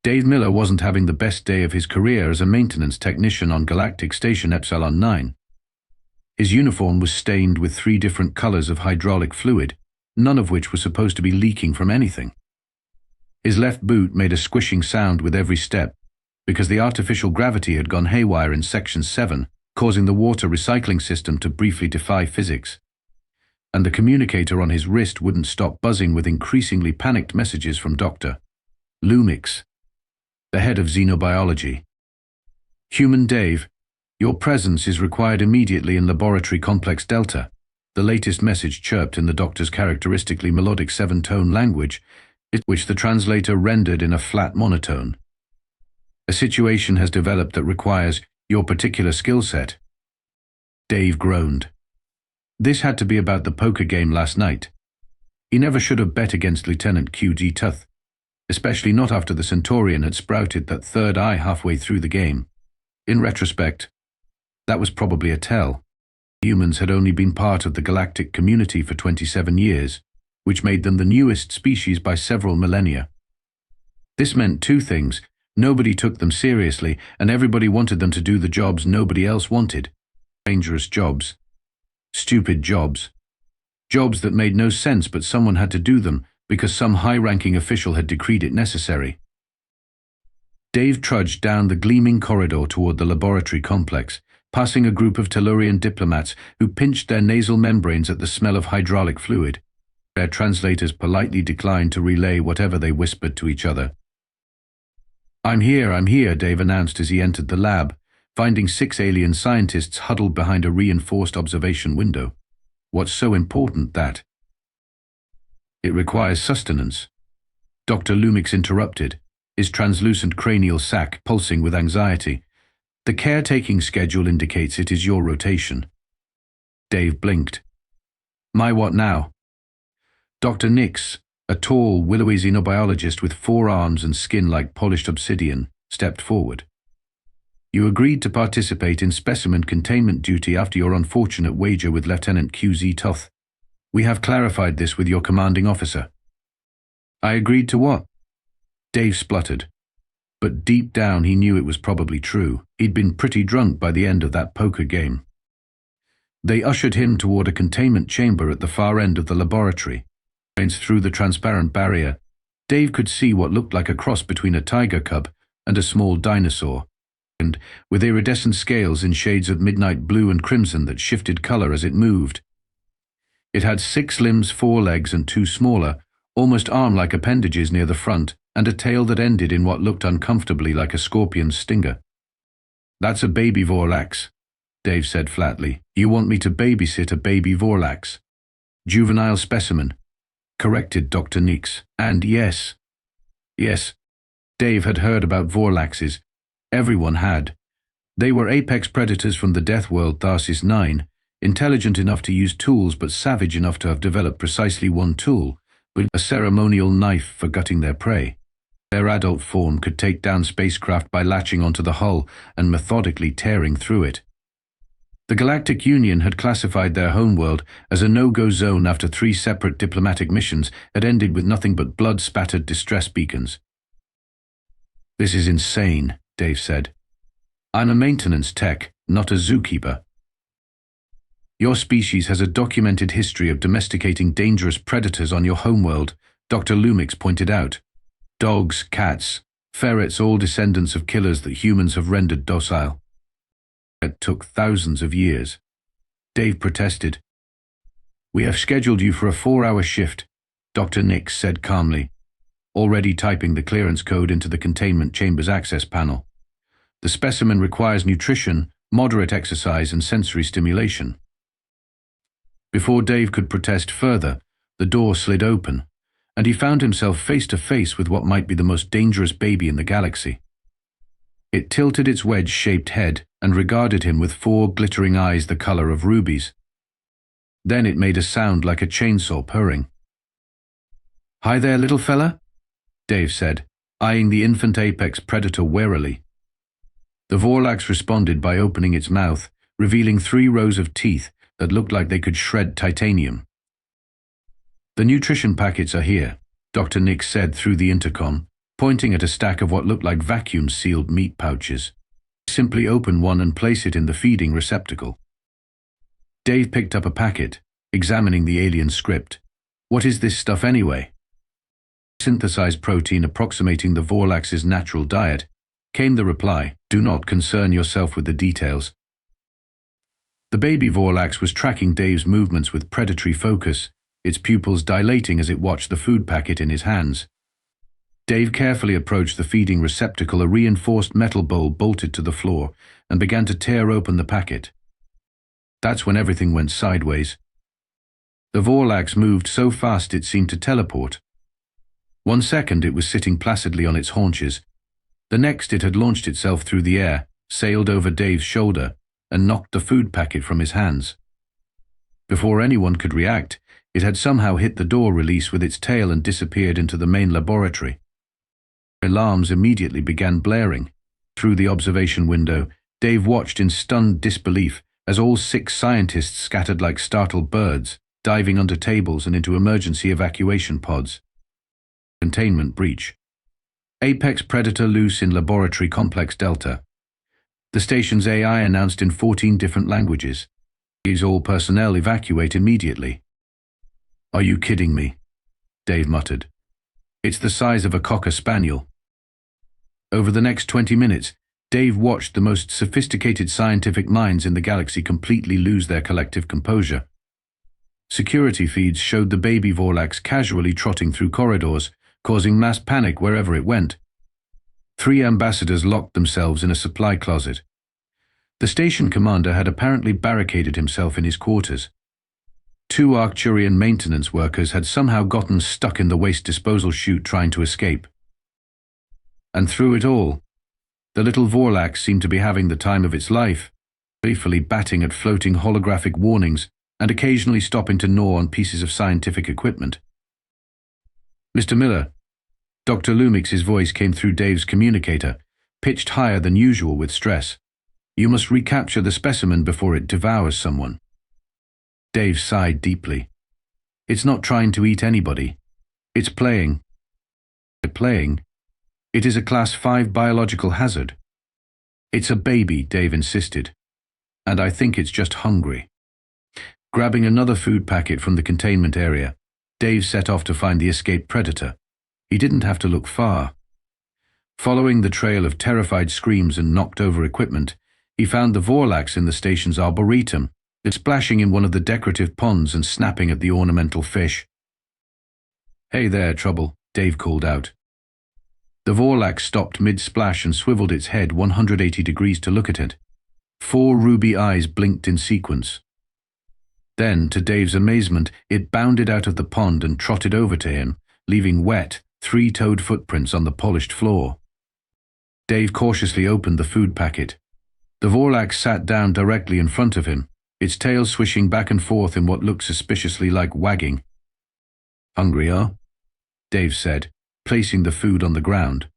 Dave Miller wasn't having the best day of his career as a maintenance technician on Galactic Station Epsilon-9. His uniform was stained with 3 different colors of hydraulic fluid, none of which was supposed to be leaking from anything. His left boot made a squishing sound with every step, because the artificial gravity had gone haywire in Section 7, causing the water recycling system to briefly defy physics. And the communicator on his wrist wouldn't stop buzzing with increasingly panicked messages from Dr. Lumix, the head of xenobiology. "Human Dave, your presence is required immediately in Laboratory Complex Delta," the latest message chirped in the doctor's characteristically melodic 7-tone language, which the translator rendered in a flat monotone. "A situation has developed that requires your particular skill set." Dave groaned. This had to be about the poker game last night. He never should have bet against Lieutenant QG Tuth, especially not after the Centaurian had sprouted that third eye halfway through the game. In retrospect, that was probably a tell. Humans had only been part of the galactic community for 27 years, which made them the newest species by several millennia. This meant 2 things. Nobody took them seriously, and everybody wanted them to do the jobs nobody else wanted. Dangerous jobs. Stupid jobs. Jobs that made no sense, but someone had to do them because some high-ranking official had decreed it necessary. Dave trudged down the gleaming corridor toward the laboratory complex, passing a group of Tellurian diplomats who pinched their nasal membranes at the smell of hydraulic fluid. Their translators politely declined to relay whatever they whispered to each other. I'm here," Dave announced as he entered the lab, finding 6 alien scientists huddled behind a reinforced observation window. "What's so important that?" "It requires sustenance," Dr. Lumix interrupted, his translucent cranial sac pulsing with anxiety. "The caretaking schedule indicates it is your rotation." Dave blinked. "My what now?" Dr. Nix, a tall, willowy xenobiologist with 4 arms and skin like polished obsidian, stepped forward. "You agreed to participate in specimen containment duty after your unfortunate wager with Lieutenant QZ Tuth. We have clarified this with your commanding officer." "I agreed to what?" Dave spluttered. But deep down he knew it was probably true. He'd been pretty drunk by the end of that poker game. They ushered him toward a containment chamber at the far end of the laboratory. Through the transparent barrier, Dave could see what looked like a cross between a tiger cub and a small dinosaur, and with iridescent scales in shades of midnight blue and crimson that shifted color as it moved. It had 6 limbs, 4 legs, and 2 smaller, almost arm-like appendages near the front, and a tail that ended in what looked uncomfortably like a scorpion's stinger. "That's a baby Vorlax," Dave said flatly. "You want me to babysit a baby Vorlax?" "Juvenile specimen," corrected Dr. Nix. "And yes, Dave had heard about Vorlaxes. Everyone had. They were apex predators from the death world Tharsis 9, intelligent enough to use tools but savage enough to have developed precisely one tool, with a ceremonial knife for gutting their prey. Their adult form could take down spacecraft by latching onto the hull and methodically tearing through it. The Galactic Union had classified their homeworld as a no-go zone after 3 separate diplomatic missions had ended with nothing but blood-spattered distress beacons. "This is insane," Dave said. "I'm a maintenance tech, not a zookeeper." "Your species has a documented history of domesticating dangerous predators on your homeworld," Dr. Lumix pointed out. "Dogs, cats, ferrets, all descendants of killers that humans have rendered docile. It took thousands of years." Dave protested. "We have scheduled you for a 4-hour shift," Dr. Nix said calmly, already typing the clearance code into the containment chamber's access panel. "The specimen requires nutrition, moderate exercise, and sensory stimulation." Before Dave could protest further, the door slid open, and he found himself face to face with what might be the most dangerous baby in the galaxy. It tilted its wedge-shaped head and regarded him with 4 glittering eyes the color of rubies. Then it made a sound like a chainsaw purring. "Hi there, little fella," Dave said, eyeing the infant apex predator warily. The Vorlax responded by opening its mouth, revealing 3 rows of teeth that looked like they could shred titanium. "The nutrition packets are here," Dr. Nix said through the intercom, pointing at a stack of what looked like vacuum-sealed meat pouches. Simply open one and place it in the feeding receptacle. Dave picked up a packet, examining the alien script. What is this stuff anyway? Synthesized protein approximating the Vorlax's natural diet, came the reply. Do not concern yourself with the details. The baby Vorlax was tracking Dave's movements with predatory focus, its pupils dilating as it watched the food packet in his hands. Dave carefully approached the feeding receptacle, a reinforced metal bowl bolted to the floor, and began to tear open the packet. That's when everything went sideways. The Vorlax moved so fast it seemed to teleport. 1 second it was sitting placidly on its haunches. The next it had launched itself through the air, sailed over Dave's shoulder, and knocked the food packet from his hands. Before anyone could react, it had somehow hit the door release with its tail and disappeared into the main laboratory. Alarms immediately began blaring. Through the observation window, Dave watched in stunned disbelief as all 6 scientists scattered like startled birds, diving under tables and into emergency evacuation pods. Containment breach. Apex predator loose in laboratory complex Delta. The station's AI announced in 14 different languages. Please all personnel evacuate immediately. Are you kidding me? Dave muttered. It's the size of a cocker spaniel. Over the next 20 minutes, Dave watched the most sophisticated scientific minds in the galaxy completely lose their collective composure. Security feeds showed the baby Vorlax casually trotting through corridors, causing mass panic wherever it went. 3 ambassadors locked themselves in a supply closet. The station commander had apparently barricaded himself in his quarters. 2 Arcturian maintenance workers had somehow gotten stuck in the waste disposal chute trying to escape. And through it all, the little Vorlax seemed to be having the time of its life, playfully batting at floating holographic warnings and occasionally stopping to gnaw on pieces of scientific equipment. Mr. Miller. Dr. Lumix's voice came through Dave's communicator, pitched higher than usual with stress. You must recapture the specimen before it devours someone. Dave sighed deeply. It's not trying to eat anybody. It's playing. Playing? It is a Class 5 biological hazard. It's a baby, Dave insisted. And I think it's just hungry. Grabbing another food packet from the containment area, Dave set off to find the escaped predator. He didn't have to look far. Following the trail of terrified screams and knocked-over equipment, he found the Vorlax in the station's arboretum, splashing in one of the decorative ponds and snapping at the ornamental fish. Hey there, Trouble, Dave called out. The Vorlax stopped mid-splash and swiveled its head 180 degrees to look at it. 4 ruby eyes blinked in sequence. Then, to Dave's amazement, it bounded out of the pond and trotted over to him, leaving wet, 3-toed footprints on the polished floor. Dave cautiously opened the food packet. The Vorlax sat down directly in front of him, its tail swishing back and forth in what looked suspiciously like wagging. Hungry, huh? Dave said, placing the food on the ground.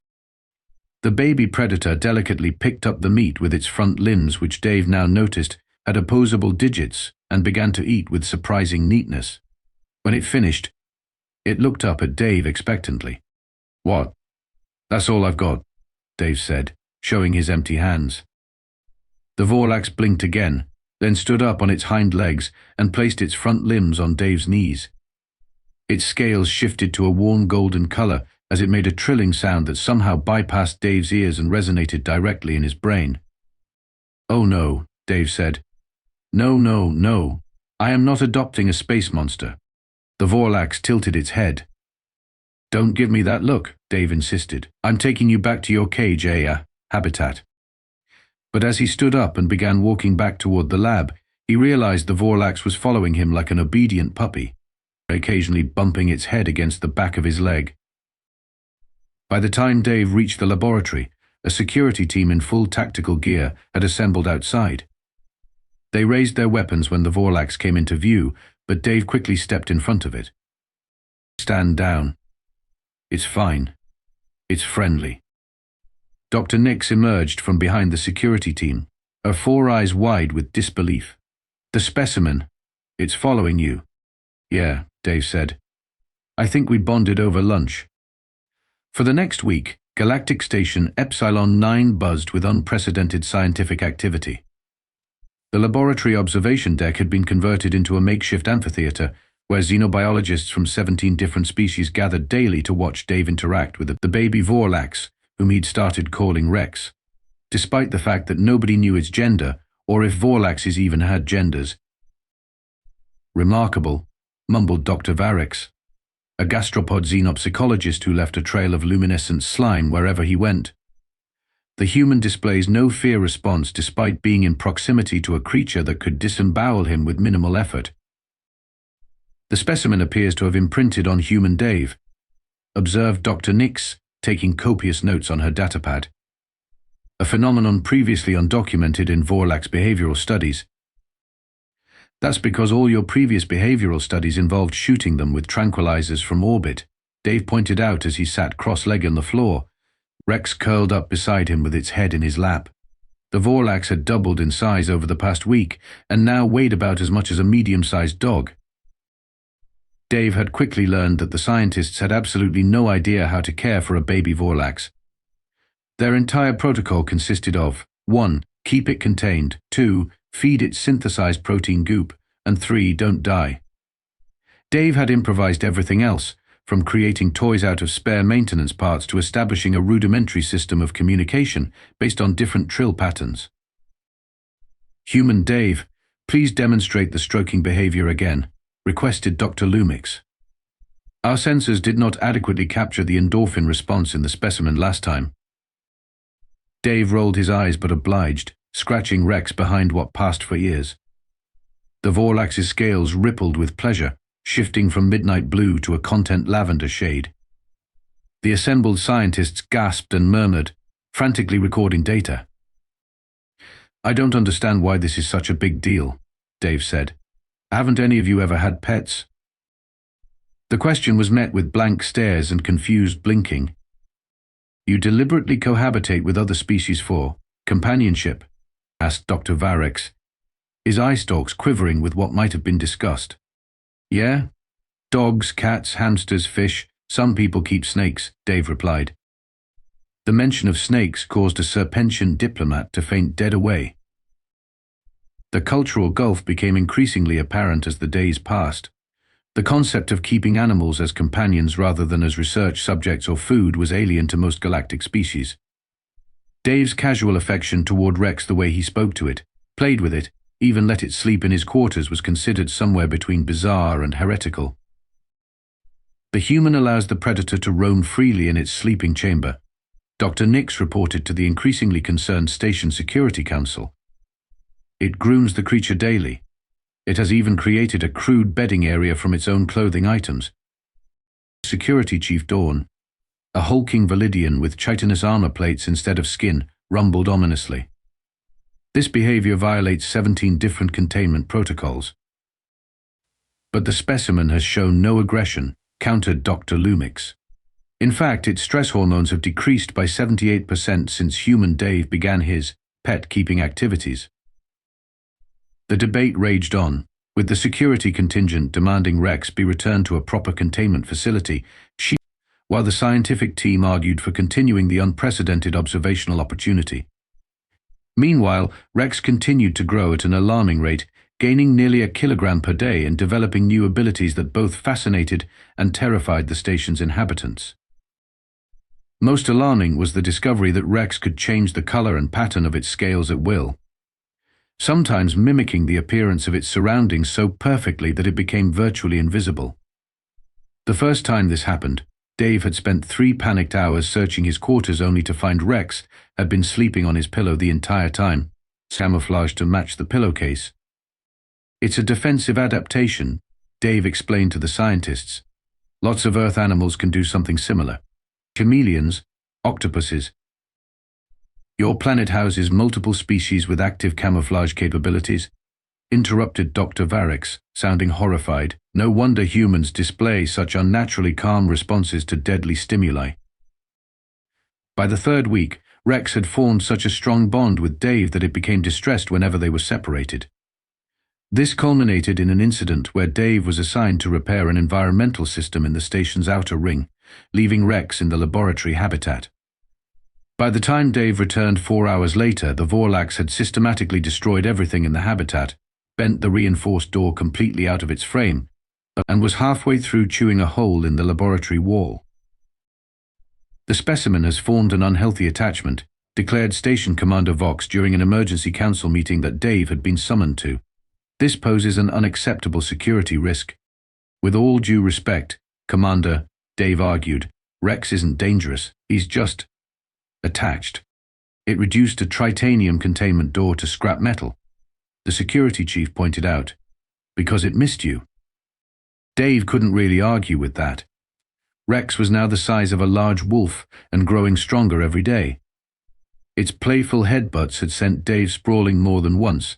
The baby predator delicately picked up the meat with its front limbs, which Dave now noticed had opposable digits, and began to eat with surprising neatness. When it finished, it looked up at Dave expectantly. What? That's all I've got, Dave said, showing his empty hands. The Vorlax blinked again, then stood up on its hind legs and placed its front limbs on Dave's knees. Its scales shifted to a warm golden color as it made a trilling sound that somehow bypassed Dave's ears and resonated directly in his brain. Oh no, Dave said. No, no, no. I am not adopting a space monster. The Vorlax tilted its head. Don't give me that look, Dave insisted. I'm taking you back to your cage, habitat. But as he stood up and began walking back toward the lab, he realized the Vorlax was following him like an obedient puppy, occasionally bumping its head against the back of his leg. By the time Dave reached the laboratory, a security team in full tactical gear had assembled outside. They raised their weapons when the Vorlax came into view, but Dave quickly stepped in front of it. Stand down. It's fine. It's friendly. Dr. Nix emerged from behind the security team, her 4 eyes wide with disbelief. The specimen. It's following you. Yeah, Dave said. I think we bonded over lunch. For the next week, Galactic Station Epsilon-9 buzzed with unprecedented scientific activity. The laboratory observation deck had been converted into a makeshift amphitheater where xenobiologists from 17 different species gathered daily to watch Dave interact with the baby Vorlax, whom he'd started calling Rex. Despite the fact that nobody knew its gender, or if Vorlaxes even had genders. "Remarkable," mumbled Dr. Varix, a gastropod xenopsychologist who left a trail of luminescent slime wherever he went. The human displays no fear response despite being in proximity to a creature that could disembowel him with minimal effort. "The specimen appears to have imprinted on human Dave," observed Dr. Nix, taking copious notes on her datapad. "A phenomenon previously undocumented in Vorlax behavioral studies." "That's because all your previous behavioral studies involved shooting them with tranquilizers from orbit," Dave pointed out as he sat cross-legged on the floor, Rex curled up beside him with its head in his lap. The Vorlax had doubled in size over the past week and now weighed about as much as a medium-sized dog. Dave had quickly learned that the scientists had absolutely no idea how to care for a baby Vorlax. Their entire protocol consisted of 1. Keep it contained, 2. Feed it synthesized protein goop, and 3. Don't die. Dave had improvised everything else, from creating toys out of spare maintenance parts to establishing a rudimentary system of communication based on different trill patterns. "Human Dave, please demonstrate the stroking behavior again," requested Dr. Lumix. "Our sensors did not adequately capture the endorphin response in the specimen last time." Dave rolled his eyes but obliged, scratching Rex behind what passed for ears. The Vorlax's scales rippled with pleasure, shifting from midnight blue to a content lavender shade. The assembled scientists gasped and murmured, frantically recording data. "I don't understand why this is such a big deal," Dave said. "Haven't any of you ever had pets?" The question was met with blank stares and confused blinking. "You deliberately cohabitate with other species for companionship?" asked Dr. Varix, his eye stalks quivering with what might have been discussed. "Yeah? Dogs, cats, hamsters, fish. Some people keep snakes," Dave replied. The mention of snakes caused a serpentine diplomat to faint dead away. The cultural gulf became increasingly apparent as the days passed. The concept of keeping animals as companions rather than as research subjects or food was alien to most galactic species. Dave's casual affection toward Rex, the way he spoke to it, played with it, even let it sleep in his quarters, was considered somewhere between bizarre and heretical. The human allows the predator to roam freely in its sleeping chamber, Dr. Nix reported to the increasingly concerned Station Security Council. It grooms the creature daily. It has even created a crude bedding area from its own clothing items. Security Chief Dawn, a hulking Validian with chitinous armor plates instead of skin, rumbled ominously. This behavior violates 17 different containment protocols. "But the specimen has shown no aggression," countered Dr. Lumix. "In fact, its stress hormones have decreased by 78% since human Dave began his pet-keeping activities." The debate raged on, with the security contingent demanding Rex be returned to a proper containment facility, while the scientific team argued for continuing the unprecedented observational opportunity. Meanwhile, Rex continued to grow at an alarming rate, gaining nearly a kilogram per day and developing new abilities that both fascinated and terrified the station's inhabitants. Most alarming was the discovery that Rex could change the color and pattern of its scales at will, sometimes mimicking the appearance of its surroundings so perfectly that it became virtually invisible. The first time this happened, Dave had spent 3 panicked hours searching his quarters only to find Rex had been sleeping on his pillow the entire time, camouflaged to match the pillowcase. "It's a defensive adaptation," Dave explained to the scientists. "Lots of Earth animals can do something similar. Chameleons, octopuses. Your planet houses multiple species with active camouflage capabilities," interrupted Dr. Varix, sounding horrified. "No wonder humans display such unnaturally calm responses to deadly stimuli." By the 3rd week, Rex had formed such a strong bond with Dave that it became distressed whenever they were separated. This culminated in an incident where Dave was assigned to repair an environmental system in the station's outer ring, leaving Rex in the laboratory habitat. By the time Dave returned 4 hours later, the Vorlax had systematically destroyed everything in the habitat, bent the reinforced door completely out of its frame, and was halfway through chewing a hole in the laboratory wall. The specimen has formed an unhealthy attachment, declared Station Commander Vox during an emergency council meeting that Dave had been summoned to. This poses an unacceptable security risk. With all due respect, Commander, Dave argued, Rex isn't dangerous, he's just attached. It reduced a titanium containment door to scrap metal. The security chief pointed out, because it missed you. Dave couldn't really argue with that. Rex was now the size of a large wolf and growing stronger every day. Its playful headbutts had sent Dave sprawling more than once,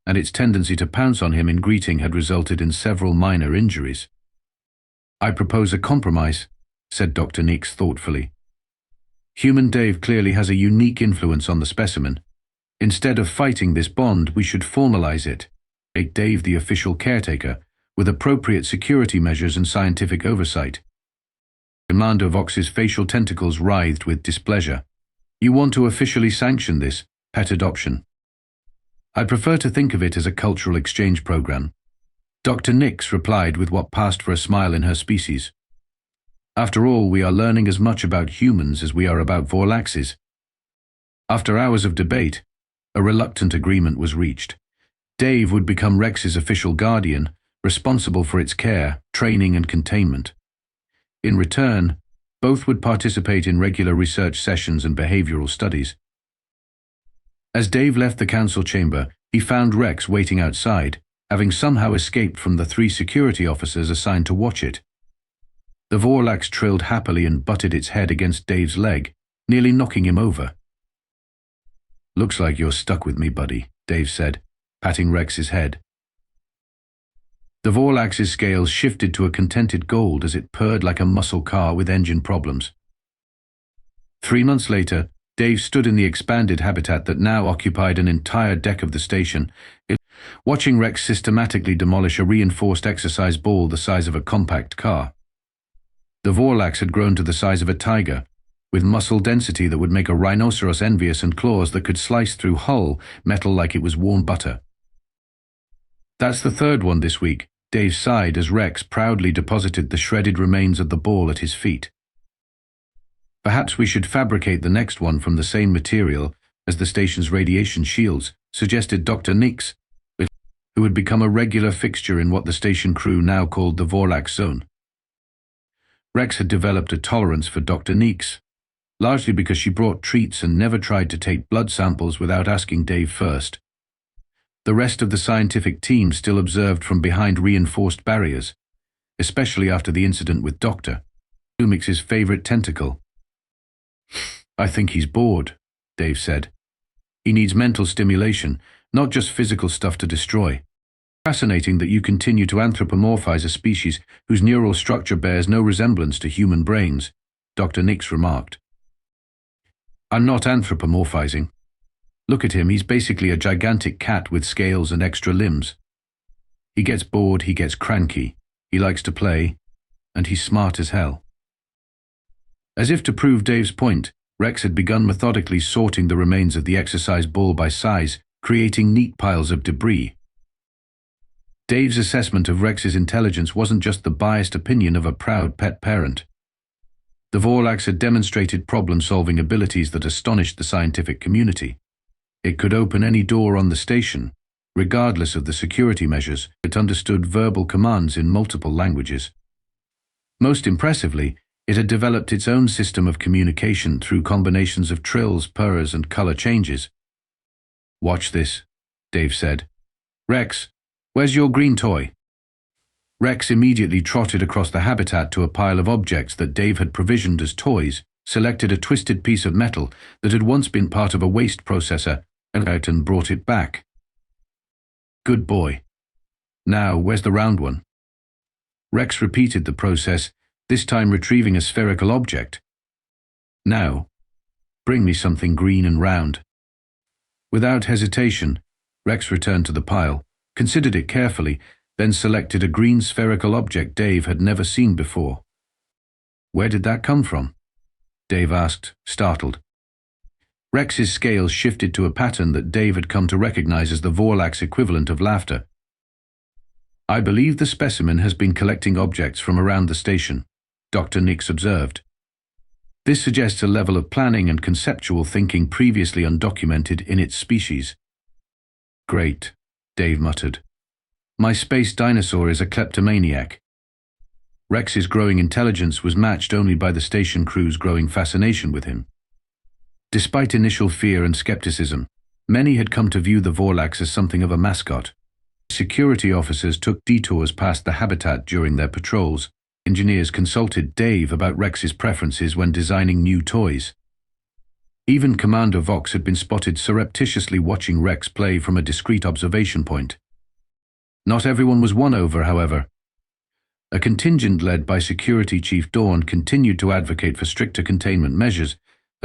and its tendency to pounce on him in greeting had resulted in several minor injuries. I propose a compromise, said Dr. Nix thoughtfully. Human Dave clearly has a unique influence on the specimen. Instead of fighting this bond, we should formalize it, make Dave the official caretaker, with appropriate security measures and scientific oversight. Commander Vox's facial tentacles writhed with displeasure. You want to officially sanction this pet adoption? I prefer to think of it as a cultural exchange program. Dr. Nix replied with what passed for a smile in her species. After all, we are learning as much about humans as we are about Vorlaxes. After hours of debate, a reluctant agreement was reached. Dave would become Rex's official guardian, responsible for its care, training, and containment. In return, both would participate in regular research sessions and behavioral studies. As Dave left the council chamber, he found Rex waiting outside, having somehow escaped from the 3 security officers assigned to watch it. The Vorlax trilled happily and butted its head against Dave's leg, nearly knocking him over. Looks like you're stuck with me, buddy, Dave said, patting Rex's head. The Vorlax's scales shifted to a contented gold as it purred like a muscle car with engine problems. 3 months later, Dave stood in the expanded habitat that now occupied an entire deck of the station, watching Rex systematically demolish a reinforced exercise ball the size of a compact car. The Vorlax had grown to the size of a tiger, with muscle density that would make a rhinoceros envious and claws that could slice through hull metal like it was warm butter. That's the 3rd one this week, Dave sighed as Rex proudly deposited the shredded remains of the ball at his feet. Perhaps we should fabricate the next one from the same material as the station's radiation shields, suggested Dr. Nix, who had become a regular fixture in what the station crew now called the Vorlax zone. Rex had developed a tolerance for Dr. Nix, largely because she brought treats and never tried to take blood samples without asking Dave first. The rest of the scientific team still observed from behind reinforced barriers, especially after the incident with Dr. Lumix's favorite tentacle. I think he's bored, Dave said. He needs mental stimulation, not just physical stuff to destroy. Fascinating that you continue to anthropomorphize a species whose neural structure bears no resemblance to human brains, Dr. Nix remarked. I'm not anthropomorphizing. Look at him, he's basically a gigantic cat with scales and extra limbs. He gets bored, he gets cranky, he likes to play, and he's smart as hell. As if to prove Dave's point, Rex had begun methodically sorting the remains of the exercise ball by size, creating neat piles of debris. Dave's assessment of Rex's intelligence wasn't just the biased opinion of a proud pet parent. The Vorlax had demonstrated problem-solving abilities that astonished the scientific community. It could open any door on the station, regardless of the security measures. It understood verbal commands in multiple languages. Most impressively, it had developed its own system of communication through combinations of trills, purrs, and color changes. Watch this, Dave said. Rex, where's your green toy? Rex immediately trotted across the habitat to a pile of objects that Dave had provisioned as toys, selected a twisted piece of metal that had once been part of a waste processor, and brought it back. Good boy. Now, where's the round one? Rex repeated the process, this time retrieving a spherical object. Now, bring me something green and round. Without hesitation, Rex returned to the pile, considered it carefully, then selected a green spherical object Dave had never seen before. Where did that come from? Dave asked, startled. Rex's scales shifted to a pattern that Dave had come to recognize as the Vorlax equivalent of laughter. "I believe the specimen has been collecting objects from around the station," Dr. Nix observed. "This suggests a level of planning and conceptual thinking previously undocumented in its species." "Great," Dave muttered. "My space dinosaur is a kleptomaniac." Rex's growing intelligence was matched only by the station crew's growing fascination with him. Despite initial fear and skepticism, many had come to view the Vorlax as something of a mascot. Security officers took detours past the habitat during their patrols. Engineers consulted Dave about Rex's preferences when designing new toys. Even Commander Vox had been spotted surreptitiously watching Rex play from a discreet observation point. Not everyone was won over, however. A contingent led by Security Chief Dawn continued to advocate for stricter containment measures,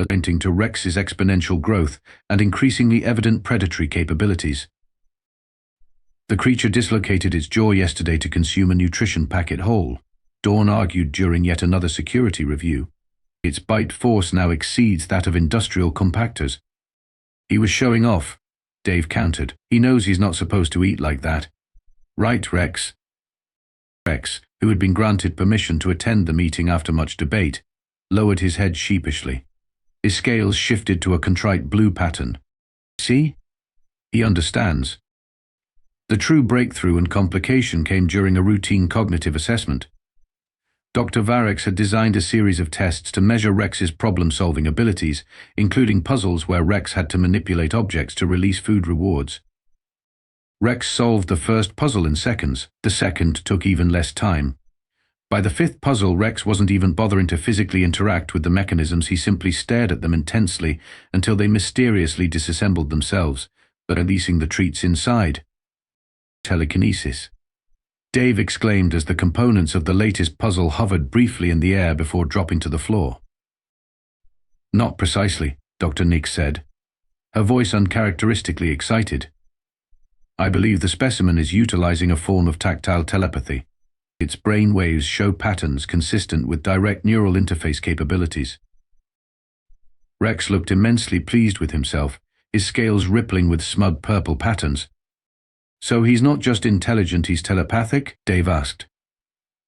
pointing to Rex's exponential growth and increasingly evident predatory capabilities. "The creature dislocated its jaw yesterday to consume a nutrition packet whole," Dawn argued during yet another security review. "Its bite force now exceeds that of industrial compactors." "He was showing off," Dave countered. "He knows he's not supposed to eat like that." "Right, Rex." Rex, who had been granted permission to attend the meeting after much debate, lowered his head sheepishly. His scales shifted to a contrite blue pattern. "See? He understands." The true breakthrough and complication came during a routine cognitive assessment. Dr. Varex had designed a series of tests to measure Rex's problem-solving abilities, including puzzles where Rex had to manipulate objects to release food rewards. Rex solved the first puzzle in seconds. The second took even less time. By the fifth puzzle, Rex wasn't even bothering to physically interact with the mechanisms. He simply stared at them intensely until they mysteriously disassembled themselves, but releasing the treats inside. Telekinesis. Dave exclaimed as the components of the latest puzzle hovered briefly in the air before dropping to the floor. "Not precisely," Dr. Nix said, her voice uncharacteristically excited. "I believe the specimen is utilizing a form of tactile telepathy. Its brain waves show patterns consistent with direct neural interface capabilities." Rex looked immensely pleased with himself, his scales rippling with smug purple patterns. "So he's not just intelligent, he's telepathic?" Dave asked.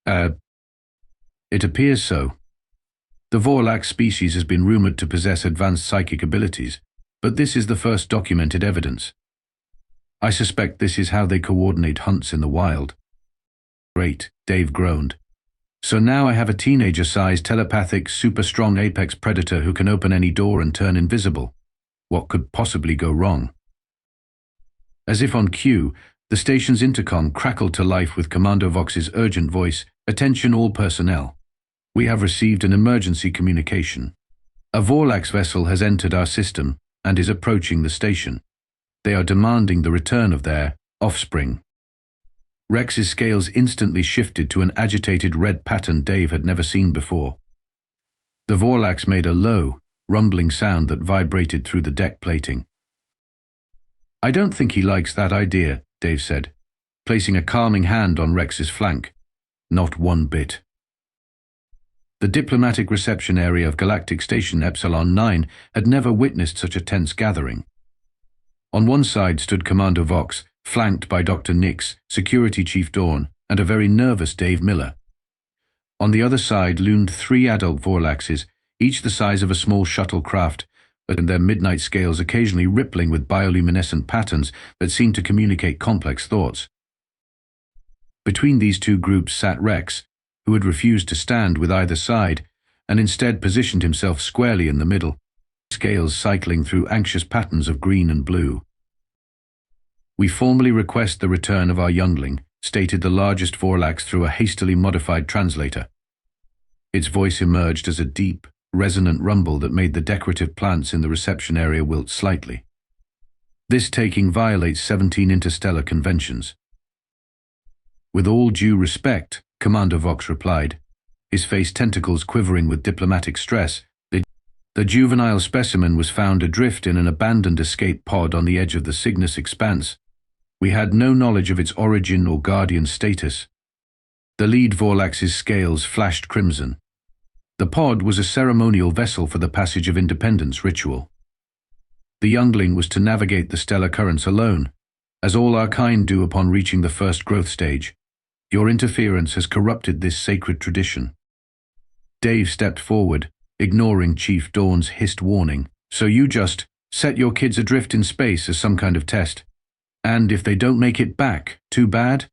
It appears so. The Vorlax species has been rumored to possess advanced psychic abilities, but this is the first documented evidence. I suspect this is how they coordinate hunts in the wild." "Great," Dave groaned. "So now I have a teenager-sized, telepathic, super-strong apex predator who can open any door and turn invisible. What could possibly go wrong?" As if on cue, the station's intercom crackled to life with Commander Vox's urgent voice, "Attention all personnel. We have received an emergency communication. A Vorlax vessel has entered our system and is approaching the station. They are demanding the return of their offspring." Rex's scales instantly shifted to an agitated red pattern Dave had never seen before. The Vorlax made a low, rumbling sound that vibrated through the deck plating. "I don't think he likes that idea," Dave said, placing a calming hand on Rex's flank. "Not one bit." The diplomatic reception area of Galactic Station Epsilon-9 had never witnessed such a tense gathering. On one side stood Commander Vox, flanked by Dr. Nix, Security Chief Dawn, and a very nervous Dave Miller. On the other side loomed 3 adult Vorlaxes, each the size of a small shuttlecraft, and their midnight scales occasionally rippling with bioluminescent patterns that seemed to communicate complex thoughts. Between these two groups sat Rex, who had refused to stand with either side, and instead positioned himself squarely in the middle, scales cycling through anxious patterns of green and blue. "We formally request the return of our youngling," stated the largest Vorlax through a hastily modified translator. Its voice emerged as a deep, resonant rumble that made the decorative plants in the reception area wilt slightly. "This taking violates 17 interstellar conventions." "With all due respect," Commander Vox replied, his face tentacles quivering with diplomatic stress, "the juvenile specimen was found adrift in an abandoned escape pod on the edge of the Cygnus expanse. We had no knowledge of its origin or guardian status." The lead Vorlax's scales flashed crimson. The pod was a ceremonial vessel for the Passage of Independence ritual. The youngling was to navigate the stellar currents alone, as all our kind do upon reaching the first growth stage. Your interference has corrupted this sacred tradition. Dave stepped forward, ignoring Chief Dawn's hissed warning. So you just set your kids adrift in space as some kind of test. And if they don't make it back, too bad?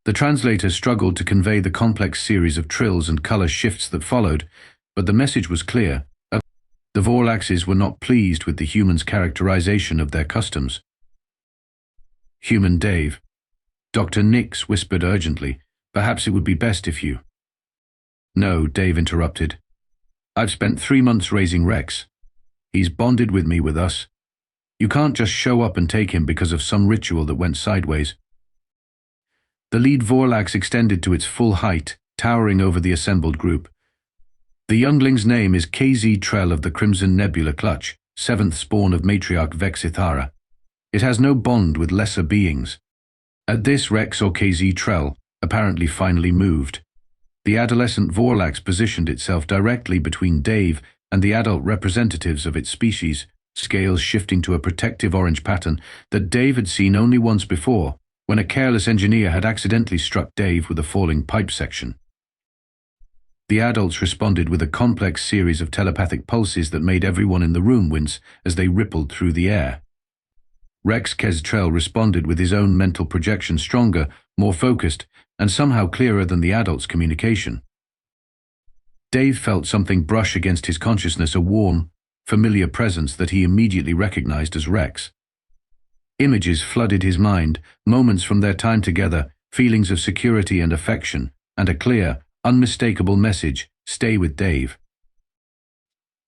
The translator struggled to convey the complex series of trills and color shifts that followed, but the message was clear. The Vorlaxes were not pleased with the humans' characterization of their customs. Human Dave. Dr. Nix whispered urgently, perhaps it would be best if you… No, Dave interrupted. I've spent 3 months raising Rex. He's bonded with me with us. You can't just show up and take him because of some ritual that went sideways. The lead Vorlax extended to its full height, towering over the assembled group. The youngling's name is KZ Trell of the Crimson Nebula Clutch, 7th spawn of matriarch Vexithara. It has no bond with lesser beings. At this, Rex or KZ Trell apparently finally moved. The adolescent Vorlax positioned itself directly between Dave and the adult representatives of its species, scales shifting to a protective orange pattern that Dave had seen only once before, when a careless engineer had accidentally struck Dave with a falling pipe section. The adults responded with a complex series of telepathic pulses that made everyone in the room wince as they rippled through the air. Rex Kestrel responded with his own mental projection stronger, more focused, and somehow clearer than the adults' communication. Dave felt something brush against his consciousness, a warm, familiar presence that he immediately recognized as Rex. Images flooded his mind, moments from their time together, feelings of security and affection, and a clear, unmistakable message, stay with Dave.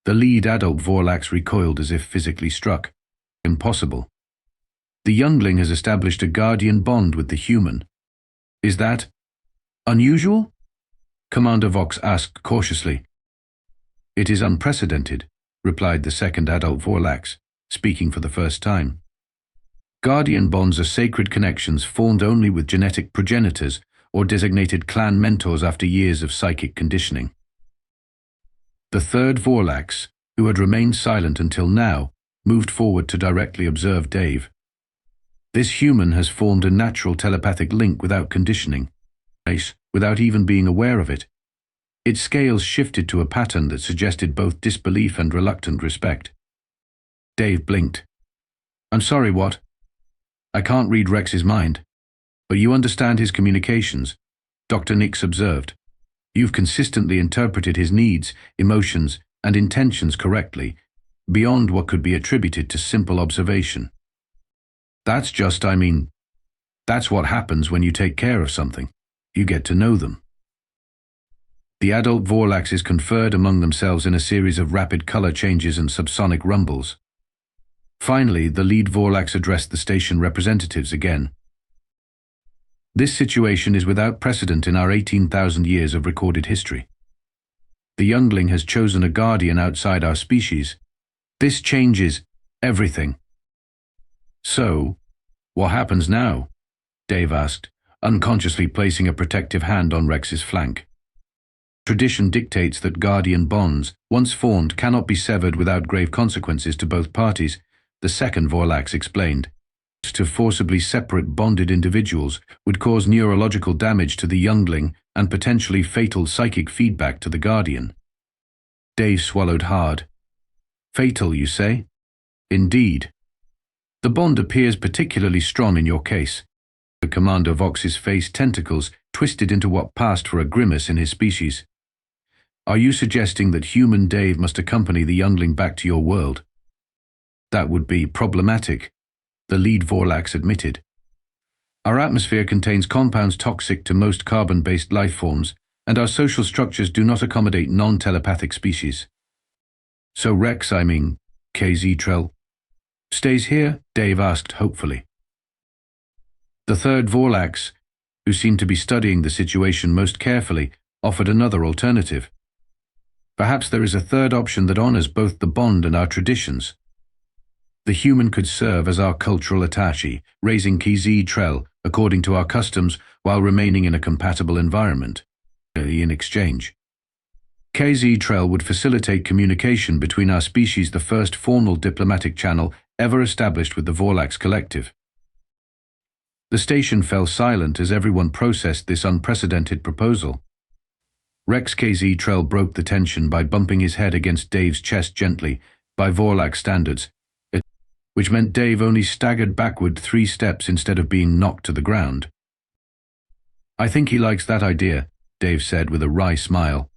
The lead adult Vorlax recoiled as if physically struck. Impossible. The youngling has established a guardian bond with the human. Is that unusual? Commander Vox asked cautiously. It is unprecedented, replied the second adult Vorlax, speaking for the first time. Guardian bonds are sacred connections formed only with genetic progenitors or designated clan mentors after years of psychic conditioning. The third Vorlax, who had remained silent until now, moved forward to directly observe Dave. This human has formed a natural telepathic link without conditioning, without even being aware of it. Its scales shifted to a pattern that suggested both disbelief and reluctant respect. Dave blinked. I'm sorry, what? I can't read Rex's mind. But you understand his communications, Dr. Nix observed. You've consistently interpreted his needs, emotions, and intentions correctly, beyond what could be attributed to simple observation. That's what happens when you take care of something. You get to know them. The adult Vorlaxes conferred among themselves in a series of rapid color changes and subsonic rumbles. Finally, the lead Vorlax addressed the station representatives again. This situation is without precedent in our 18,000 years of recorded history. The youngling has chosen a guardian outside our species. This changes everything. So, what happens now? Dave asked, unconsciously placing a protective hand on Rex's flank. Tradition dictates that guardian bonds, once formed, cannot be severed without grave consequences to both parties, the second Vorlax explained. To forcibly separate bonded individuals would cause neurological damage to the youngling and potentially fatal psychic feedback to the guardian. Dave swallowed hard. Fatal, you say? Indeed. The bond appears particularly strong in your case. The Commander Vox's face tentacles twisted into what passed for a grimace in his species. Are you suggesting that human Dave must accompany the youngling back to your world? That would be problematic, the lead Vorlax admitted. Our atmosphere contains compounds toxic to most carbon-based life forms, and our social structures do not accommodate non-telepathic species. So Rex, KZ Trell, stays here? Dave asked hopefully. The third Vorlax, who seemed to be studying the situation most carefully, offered another alternative. Perhaps there is a third option that honors both the bond and our traditions. The human could serve as our cultural attaché, raising KZ Trell according to our customs while remaining in a compatible environment. In exchange, KZ-Trell would facilitate communication between our species, the first formal diplomatic channel ever established with the Vorlax collective. The station fell silent as everyone processed this unprecedented proposal. Rex KZ-Trell broke the tension by bumping his head against Dave's chest gently, by Vorlax standards, which meant Dave only staggered backward 3 steps instead of being knocked to the ground. "I think he likes that idea," Dave said with a wry smile.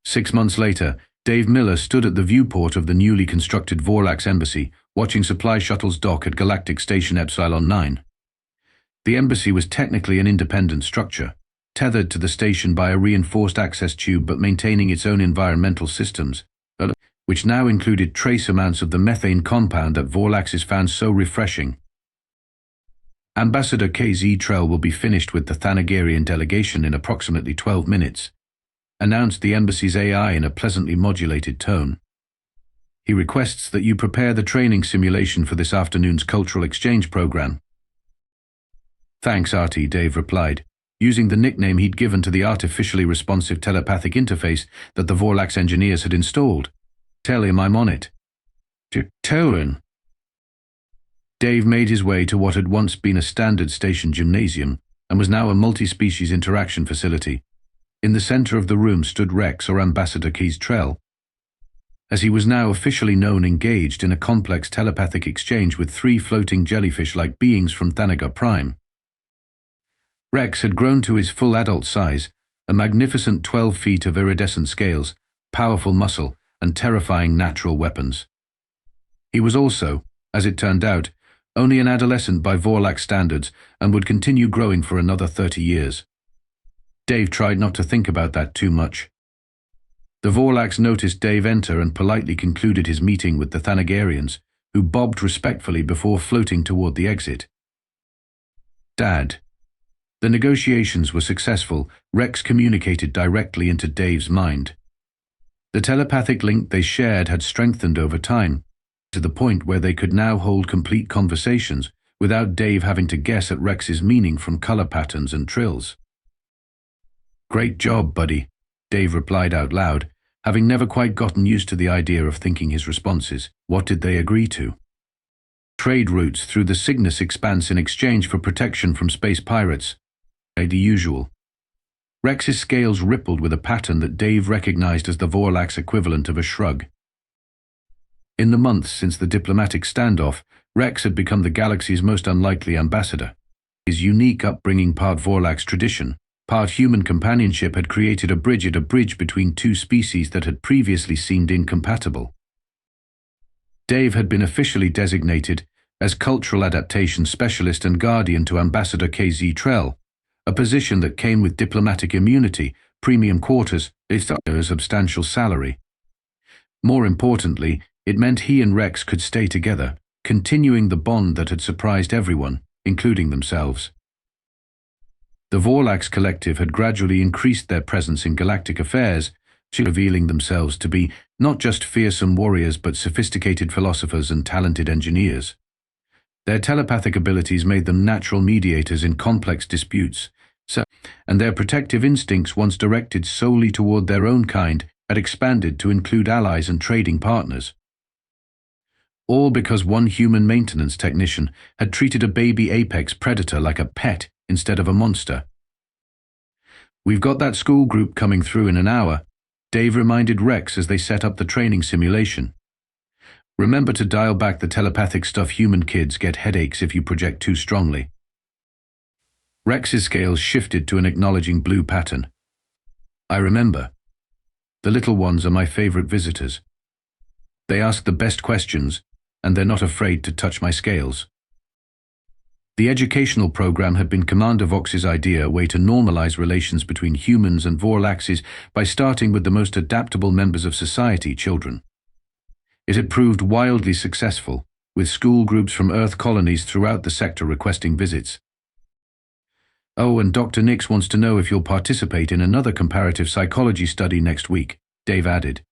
6 months later, Dave Miller stood at the viewport of the newly constructed Vorlax embassy, watching supply shuttles dock at Galactic Station Epsilon-9. The embassy was technically an independent structure, tethered to the station by a reinforced access tube but maintaining its own environmental systems, which now included trace amounts of the methane compound that Vorlaxes found so refreshing. Ambassador KZ-Trell will be finished with the Thanagarian delegation in approximately 12 minutes, announced the embassy's AI in a pleasantly modulated tone. He requests that you prepare the training simulation for this afternoon's cultural exchange program. "Thanks, Artie," Dave replied, using the nickname he'd given to the artificially responsive telepathic interface that the Vorlax engineers had installed. "Tell him I'm on it." "Tell him." Dave made his way to what had once been a standard station gymnasium and was now a multi-species interaction facility. In the center of the room stood Rex, or Ambassador KZ-Trell, as he was now officially known, engaged in a complex telepathic exchange with 3 floating jellyfish-like beings from Thanagar Prime. Rex had grown to his full adult size, a magnificent 12 feet of iridescent scales, powerful muscle, and terrifying natural weapons. He was also, as it turned out, only an adolescent by Vorlax standards and would continue growing for another 30 years. Dave tried not to think about that too much. The Vorlax noticed Dave enter and politely concluded his meeting with the Thanagarians, who bobbed respectfully before floating toward the exit. "Dad." The negotiations were successful. Rex communicated directly into Dave's mind. The telepathic link they shared had strengthened over time, to the point where they could now hold complete conversations without Dave having to guess at Rex's meaning from color patterns and trills. "Great job, buddy," Dave replied out loud, having never quite gotten used to the idea of thinking his responses. What did they agree to? Trade routes through the Cygnus Expanse in exchange for protection from space pirates. The usual. Rex's scales rippled with a pattern that Dave recognized as the Vorlax equivalent of a shrug. In the months since the diplomatic standoff, Rex had become the galaxy's most unlikely ambassador. His unique upbringing, part Vorlax tradition, part human companionship, had created a bridge between 2 species that had previously seemed incompatible. Dave had been officially designated as cultural adaptation specialist and guardian to Ambassador KZ-Trell, a position that came with diplomatic immunity, premium quarters, a substantial salary. More importantly, it meant he and Rex could stay together, continuing the bond that had surprised everyone, including themselves. The Vorlax collective had gradually increased their presence in galactic affairs, revealing themselves to be not just fearsome warriors but sophisticated philosophers and talented engineers. Their telepathic abilities made them natural mediators in complex disputes, and their protective instincts, once directed solely toward their own kind, had expanded to include allies and trading partners. All because one human maintenance technician had treated a baby apex predator like a pet instead of a monster. "We've got that school group coming through in an hour," Dave reminded Rex as they set up the training simulation. "Remember to dial back the telepathic stuff. Human kids get headaches if you project too strongly." Rex's scales shifted to an acknowledging blue pattern. "I remember. The little ones are my favorite visitors. They ask the best questions, and they're not afraid to touch my scales." The educational program had been Commander Vox's idea, a way to normalize relations between humans and Vorlaxes by starting with the most adaptable members of society, children. It had proved wildly successful, with school groups from Earth colonies throughout the sector requesting visits. "Oh, and Dr. Nix wants to know if you'll participate in another comparative psychology study next week," Dave added.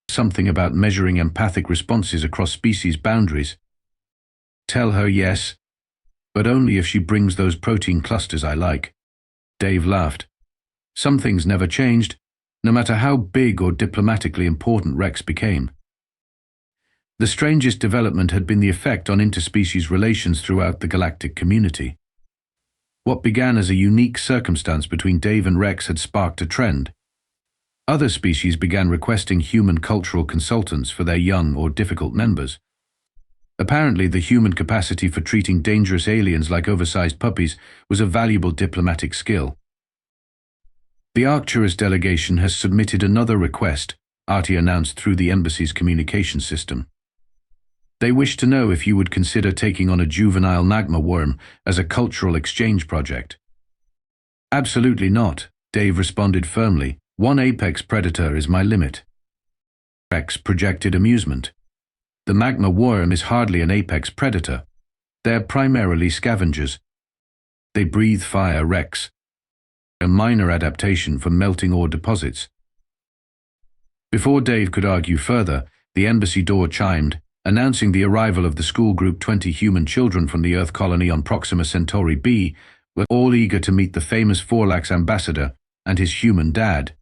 "Something about measuring empathic responses across species boundaries." "Tell her yes, but only if she brings those protein clusters I like." Dave laughed. "Some things never changed. no matter how big or diplomatically important Rex became. The strangest development had been the effect on interspecies relations throughout the galactic community. What began as a unique circumstance between Dave and Rex had sparked a trend. Other species began requesting human cultural consultants for their young or difficult members. Apparently, the human capacity for treating dangerous aliens like oversized puppies was a valuable diplomatic skill. The Arcturus delegation has submitted another request, Artie announced through the embassy's communication system. They wish to know if you would consider taking on a juvenile magma worm as a cultural exchange project. Absolutely not, Dave responded firmly. One apex predator is my limit. Rex projected amusement. The magma worm is hardly an apex predator. They're primarily scavengers. They breathe fire, Rex. A minor adaptation for melting ore deposits. Before Dave could argue further, the embassy door chimed, announcing the arrival of the school group. 20 human children from the Earth colony on Proxima Centauri B were all eager to meet the famous Vorlax ambassador and his human dad.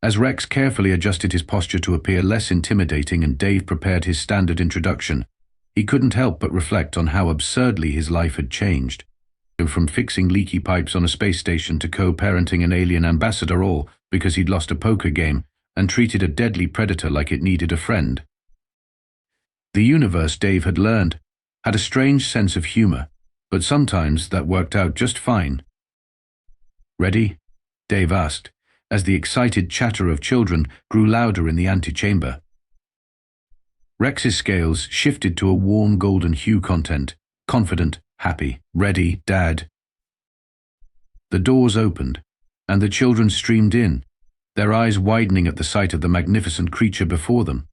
As Rex carefully adjusted his posture to appear less intimidating and Dave prepared his standard introduction, he couldn't help but reflect on how absurdly his life had changed. From fixing leaky pipes on a space station to co-parenting an alien ambassador, all because he'd lost a poker game and treated a deadly predator like it needed a friend. The universe, Dave had learned, had a strange sense of humor, but sometimes that worked out just fine. Ready? Dave asked, as the excited chatter of children grew louder in the antechamber. Rex's scales shifted to a warm golden hue content, confident, happy. Ready, Dad? The doors opened, and the children streamed in, their eyes widening at the sight of the magnificent creature before them.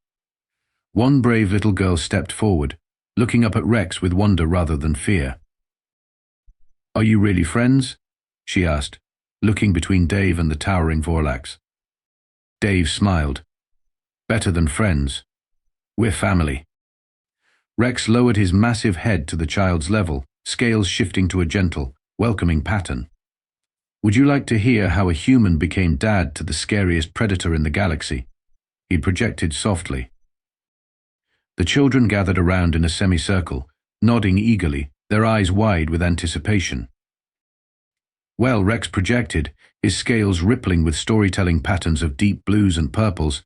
One brave little girl stepped forward, looking up at Rex with wonder rather than fear. "Are you really friends?" she asked, looking between Dave and the towering Vorlax. Dave smiled. "Better than friends. We're family." Rex lowered his massive head to the child's level, scales shifting to a gentle, welcoming pattern. "Would you like to hear how a human became dad to the scariest predator in the galaxy?" he projected softly. The children gathered around in a semicircle, nodding eagerly, their eyes wide with anticipation. Well, Rex projected, his scales rippling with storytelling patterns of deep blues and purples.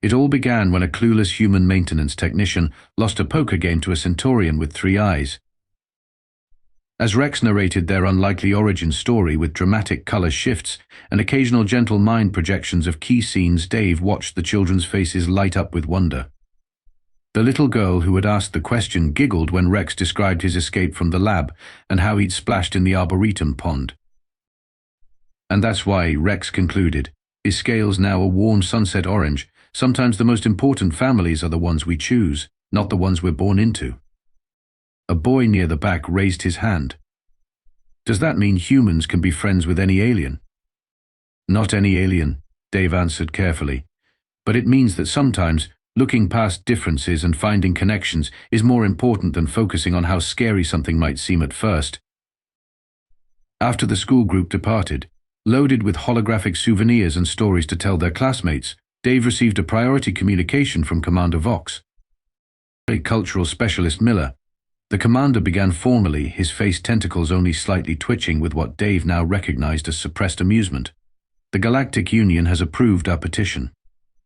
It all began when a clueless human maintenance technician lost a poker game to a Centaurian with 3 eyes. As Rex narrated their unlikely origin story with dramatic color shifts and occasional gentle mind projections of key scenes, Dave watched the children's faces light up with wonder. The little girl who had asked the question giggled when Rex described his escape from the lab and how he'd splashed in the Arboretum pond. And that's why, Rex concluded, his scales now a warm sunset orange. Sometimes the most important families are the ones we choose, not the ones we're born into. A boy near the back raised his hand. "Does that mean humans can be friends with any alien?" "Not any alien," Dave answered carefully. "But it means that sometimes looking past differences and finding connections is more important than focusing on how scary something might seem at first." After the school group departed, loaded with holographic souvenirs and stories to tell their classmates, Dave received a priority communication from Commander Vox. A cultural specialist Miller. The commander began formally, his face tentacles only slightly twitching with what Dave now recognized as suppressed amusement. "The Galactic Union has approved our petition.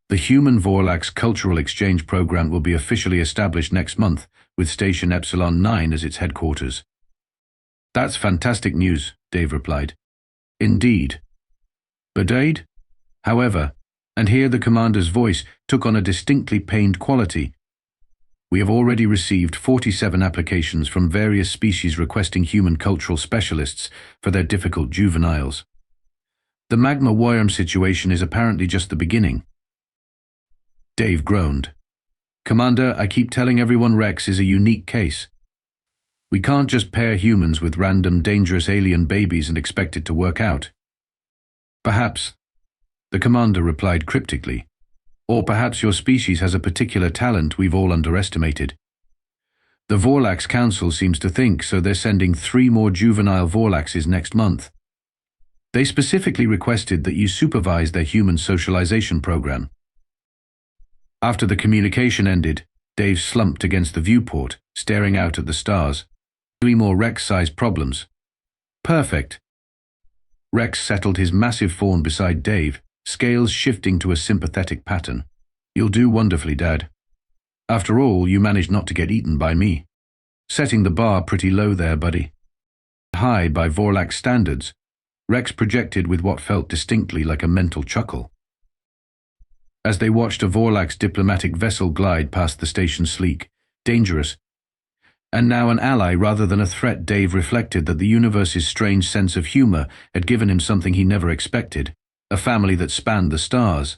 The Human Vorlax Cultural Exchange Program will be officially established next month, with Station Epsilon-9 as its headquarters." "That's fantastic news," Dave replied. "Indeed." "But however," and here the commander's voice took on a distinctly pained quality, "we have already received 47 applications from various species requesting human cultural specialists for their difficult juveniles. The magma worm situation is apparently just the beginning." Dave groaned. "Commander, I keep telling everyone Rex is a unique case. We can't just pair humans with random dangerous alien babies and expect it to work out." "Perhaps," the commander replied cryptically, "or perhaps your species has a particular talent we've all underestimated. The Vorlax Council seems to think so. They're sending 3 more juvenile Vorlaxes next month." They specifically requested that you supervise their human socialization program. After the communication ended, Dave slumped against the viewport, staring out at the stars. 3 more Rex-sized problems. Perfect. Rex settled his massive fawn beside Dave, scales shifting to a sympathetic pattern. You'll do wonderfully, Dad. After all, you managed not to get eaten by me. Setting the bar pretty low there, buddy. High by Vorlax standards, Rex projected with what felt distinctly like a mental chuckle. As they watched a Vorlax diplomatic vessel glide past the station sleek, dangerous, and now an ally rather than a threat, Dave reflected that the universe's strange sense of humor had given him something he never expected, a family that spanned the stars,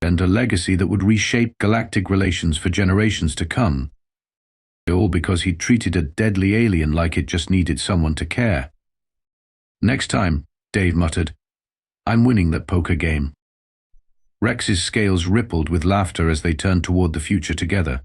and a legacy that would reshape galactic relations for generations to come. All because he'd treated a deadly alien like it just needed someone to care. Next time, Dave muttered, I'm winning that poker game. Rex's scales rippled with laughter as they turned toward the future together.